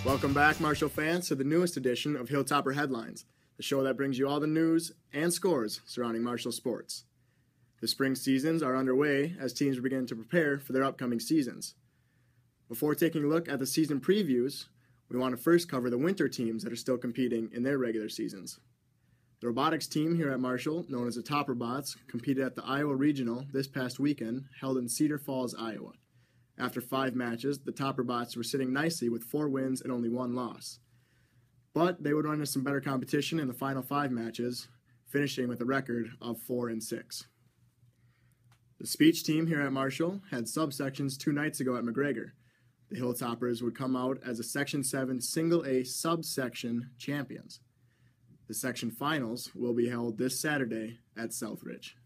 Welcome back, Marshall fans, to the newest edition of Hilltopper Headlines, the show that brings you all the news and scores surrounding Marshall sports. The spring seasons are underway as teams begin to prepare for their upcoming seasons. Before taking a look at the season previews, we want to first cover the winter teams that are still competing in their regular seasons. The robotics team here at Marshall, known as the Topperbots, competed at the Iowa Regional this past weekend, held in Cedar Falls, Iowa. After 5 matches, the Topperbots were sitting nicely with 4 wins and only 1 loss. But they would run into some better competition in the final 5 matches, finishing with a record of 4-6. The speech team here at Marshall had subsections 2 nights ago at McGregor. The Hilltoppers would come out as a Section 7 Single A subsection champions. The section finals will be held this Saturday at Southridge.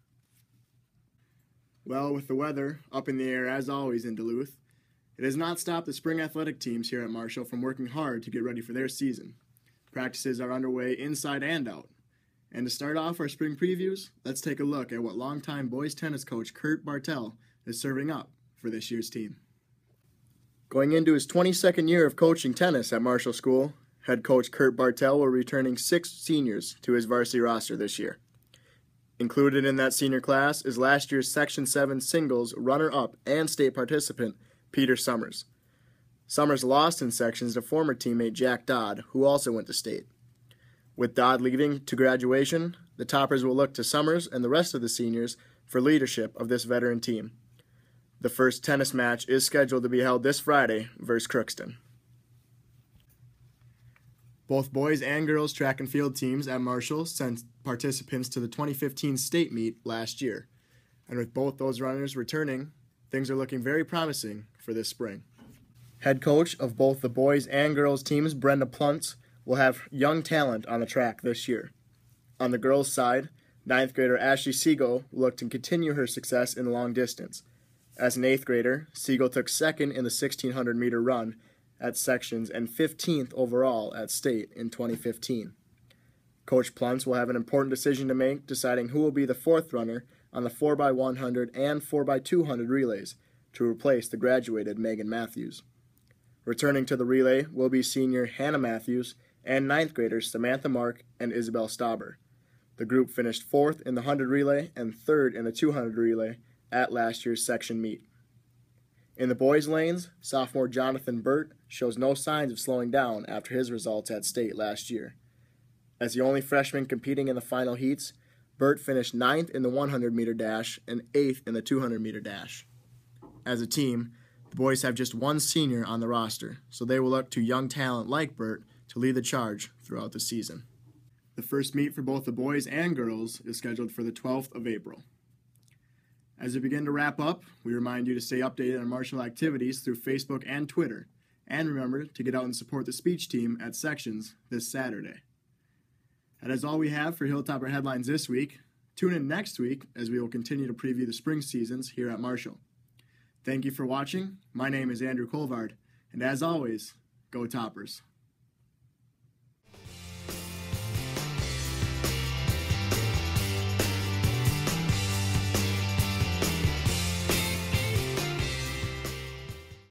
Well, with the weather up in the air as always in Duluth, it has not stopped the spring athletic teams here at Marshall from working hard to get ready for their season. Practices are underway inside and out. And to start off our spring previews, let's take a look at what longtime boys tennis coach Kurt Bartel is serving up for this year's team. Going into his 22nd year of coaching tennis at Marshall School, head coach Kurt Bartel will be returning 6 seniors to his varsity roster this year. Included in that senior class is last year's Section 7 singles runner-up and state participant, Peter Summers. Summers lost in sections to former teammate Jack Dodd, who also went to state. With Dodd leaving to graduation, the Toppers will look to Summers and the rest of the seniors for leadership of this veteran team. The first tennis match is scheduled to be held this Friday versus Crookston. Both boys and girls track and field teams at Marshall sent participants to the 2015 state meet last year. And with both those runners returning, things are looking very promising for this spring. Head coach of both the boys and girls teams, Brenda Pluntz, will have young talent on the track this year. On the girls' side, 9th grader Ashley Siegel will look to continue her success in the long distance. As an 8th grader, Siegel took 2nd in the 1,600-meter run at sections and 15th overall at state in 2015. Coach Pluntz will have an important decision to make, deciding who will be the 4th runner on the 4x100 and 4x200 relays to replace the graduated Megan Matthews. Returning to the relay will be senior Hannah Matthews and 9th graders Samantha Mark and Isabel Stauber. The group finished 4th in the 100 relay and 3rd in the 200 relay at last year's section meet. In the boys' lanes, sophomore Jonathan Burt shows no signs of slowing down after his results at state last year. As the only freshman competing in the final heats, Burt finished 9th in the 100-meter dash and 8th in the 200-meter dash. As a team, the boys have just 1 senior on the roster, so they will look to young talent like Burt to lead the charge throughout the season. The first meet for both the boys and girls is scheduled for the 12th of April. As we begin to wrap up, we remind you to stay updated on Marshall activities through Facebook and Twitter, and remember to get out and support the speech team at sections this Saturday. That is all we have for Hilltopper Headlines this week. Tune in next week as we will continue to preview the spring seasons here at Marshall. Thank you for watching. My name is Andrew Colvard, and as always, go Toppers.